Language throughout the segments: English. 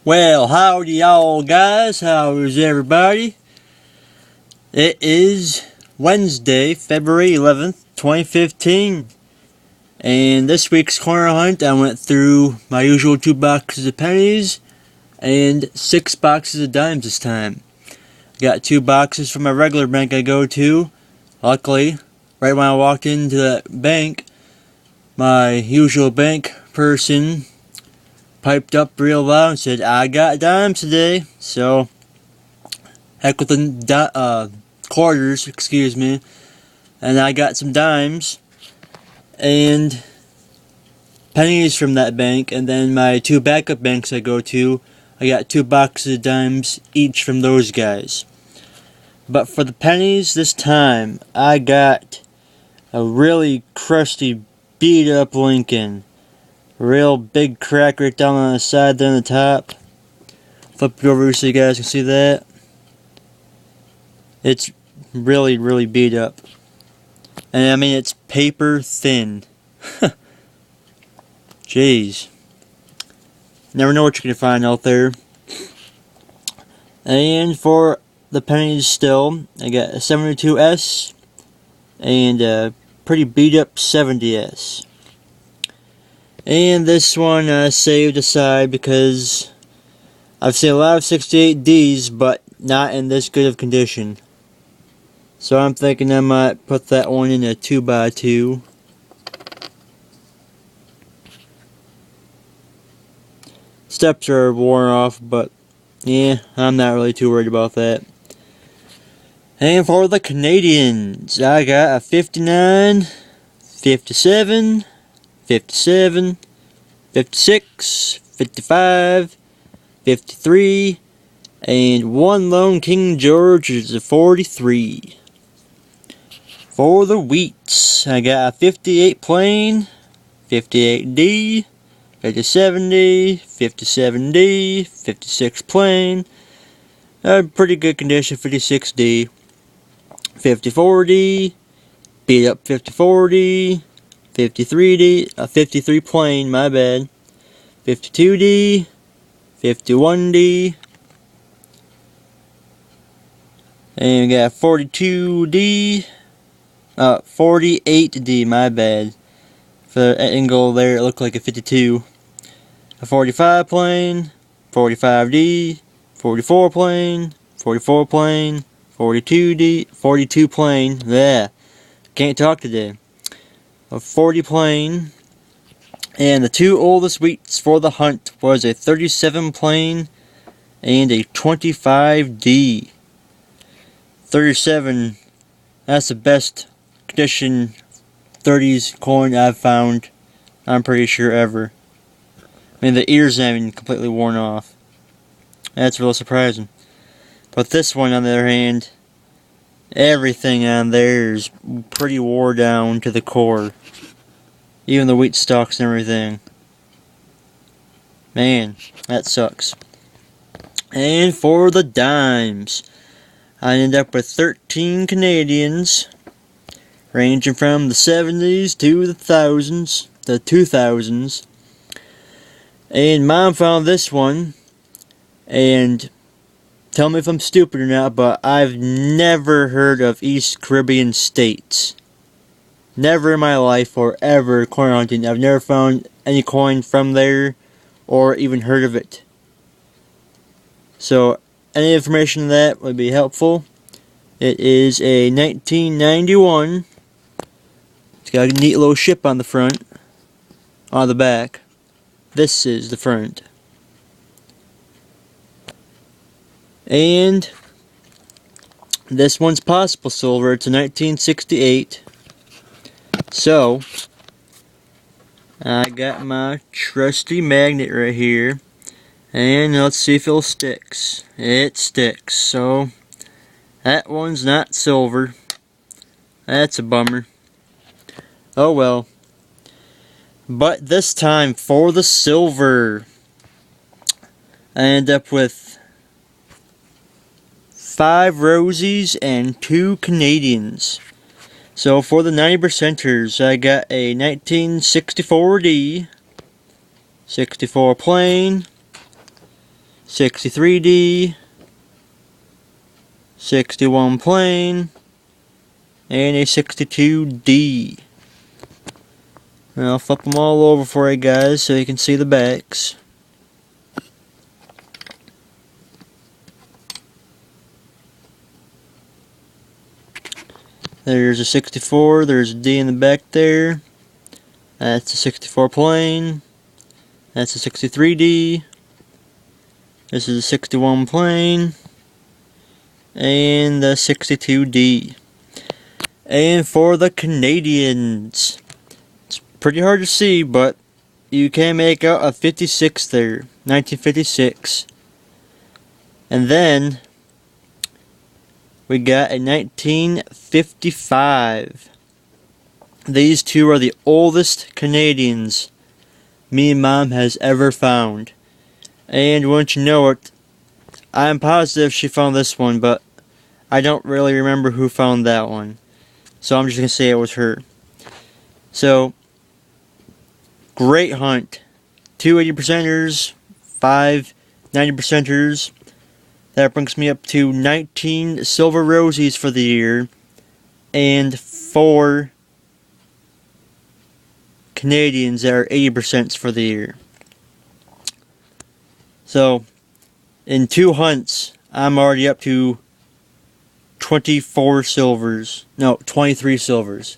Well, howdy y'all guys, how is everybody? It is Wednesday, February 11th, 2015. And this week's corner hunt, I went through my usual 2 boxes of pennies and 6 boxes of dimes this time. Got 2 boxes from my regular bank I go to. Luckily, right when I walked into that bank, my usual bank person piped up real loud and said, "I got dimes today." So, heck with the quarters, excuse me. And I got some dimes and pennies from that bank. And then my 2 backup banks I go to, I got 2 boxes of dimes each from those guys. But for the pennies this time, I got a really crusty, beat up Lincoln. Real big crack right down on the side there on the top. Flip it over so you guys can see that. It's really, really beat up. And I mean, it's paper thin. Jeez. Never know what you're going to find out there. And for the pennies still, I got a 72S and a pretty beat up 70S. And this one I saved aside because I've seen a lot of 68Ds, but not in this good of condition. So I'm thinking I might put that one in a 2x2. Steps are worn off, but yeah, I'm not really too worried about that. And for the Canadians, I got a 59, 57, 57, 56, 55, 53, and one lone King George is a 43. For the Wheats, I got a 58 plain, 58D, 57D, 57D, 56 plain, a pretty good condition 56D, 54D, beat up 54D, 53D, 53 plain, my bad, 52D, 51D, and we got 42D, 48D, my bad. For the angle there, it looked like a 52. A 45 plain, 45D, 44 plain, 44 plain, 42D, 42 plain, yeah, can't talk today. A 40 plain, and the 2 oldest wheats for the hunt was a 37 plain and a 25D. 37, that's the best condition 30s corn I've found, I'm pretty sure, ever. I mean, the ears aren't even completely worn off. That's real surprising. But this one, on the other hand, everything on there is pretty wore down to the core. Even the wheat stalks and everything. Man, that sucks. And for the dimes, I ended up with 13 Canadians, ranging from the 70s to the 2000s. And Mom found this one, and tell me if I'm stupid or not, but I've never heard of East Caribbean states. Never in my life or ever coin hunting. I've never found any coin from there or even heard of it. So any information on that would be helpful. It is a 1991. It's got a neat little ship on the front. On the back. This is the front. And this one's possible silver. It's a 1968. So, I got my trusty magnet right here. And let's see if it sticks. It sticks. So, that one's not silver. That's a bummer. Oh well. But this time, for the silver, I end up with 5 Rosies and 2 Canadians. So for the 90%ers, I got a 1964D, 64 plain, 63D, 61 plain, and a 62D. And I'll flip them all over for you guys so you can see the backs. There's a 64, there's a D in the back there. That's a 64 plain. That's a 63D. This is a 61 plain. And the 62D. And for the Canadians, it's pretty hard to see, but you can make out a 56 there, 1956. And then we got a 1955. These two are the oldest Canadians me and Mom has ever found. And wouldn't you know it, I'm positive she found this one, but I don't really remember who found that one. So I'm just going to say it was her. So, great hunt. 2 80%ers, 5 90%ers. That brings me up to 19 silver Rosies for the year. And 4 Canadians that are 80% for the year. So, in 2 hunts, I'm already up to 24 silvers. No, 23 silvers.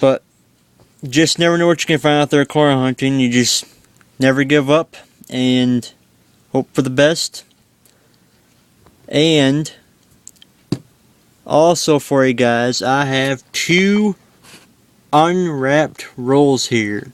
But, just never know what you can find out there corn hunting. You just never give up and hope for the best. And, also for you guys, I have 2 unwrapped rolls here.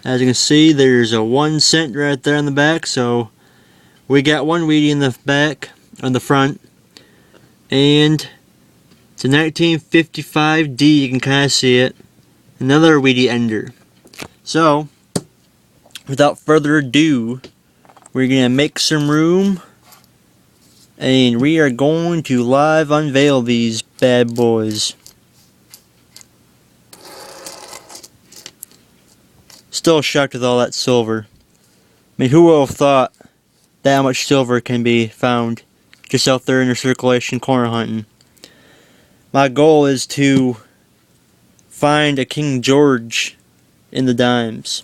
As you can see, there's a 1 cent right there on the back, so we got 1 Wheatie in the back, on the front, and it's a 1955D, you can kind of see it, another Wheatie ender. So, without further ado, we're going to make some room, and we are going to live unveil these bad boys. Still shocked with all that silver. I mean, who would have thought that much silver can be found just out there in the circulation corn hunting? My goal is to find a King George in the dimes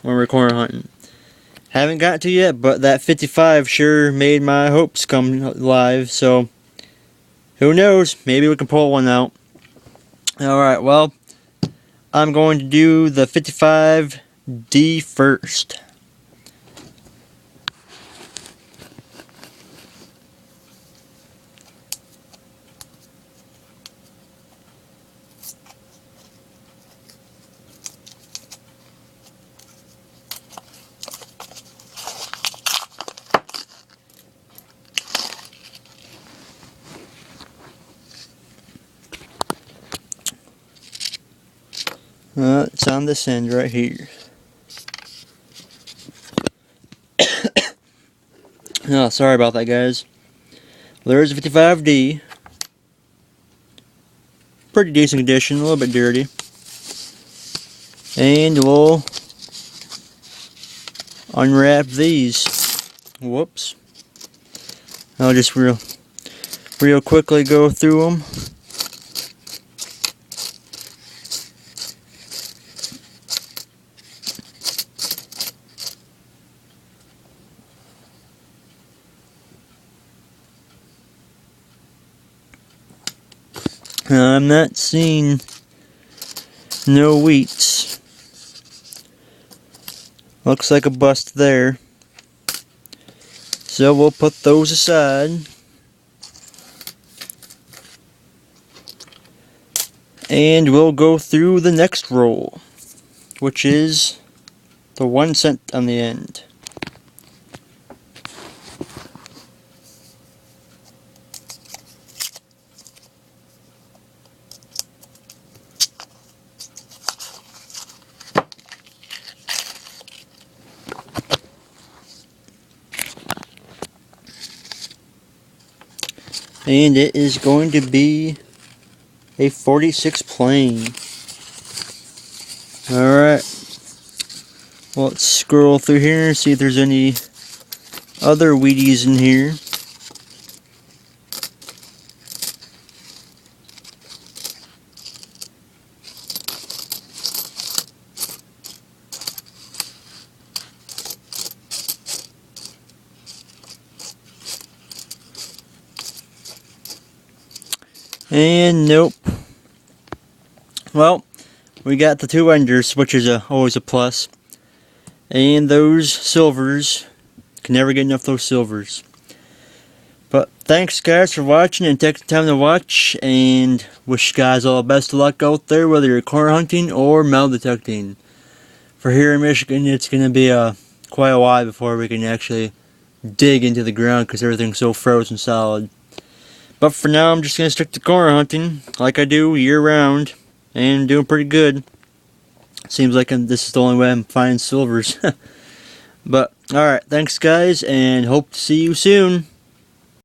when we're corn hunting. Haven't got to yet, but that 55 sure made my hopes come alive, so who knows, maybe we can pull one out. Alright, well, I'm going to do the 55D first. It's on this end right here. Oh, sorry about that, guys. There's a 55D. Pretty decent condition, a little bit dirty. And we'll unwrap these. Whoops. I'll just real quickly go through them. I'm not seeing no wheats. Looks like a bust there. So we'll put those aside. And we'll go through the next roll, which is the 1 cent on the end. And it is going to be a 46 plain. Alright. Well, let's scroll through here and see if there's any other Wheaties in here. And nope. Well, we got the 2 enders, which is always a plus. And those silvers. Can never get enough of those silvers. But thanks guys for watching and taking the time to watch. And wish you guys all the best of luck out there, whether you're corn hunting or metal detecting. For here in Michigan, it's going to be quite a while before we can actually dig into the ground because everything's so frozen solid. But for now, I'm just going to stick to corn hunting like I do year round, and doing pretty good. Seems like this is the only way I'm finding silvers. But, alright, thanks guys, and hope to see you soon.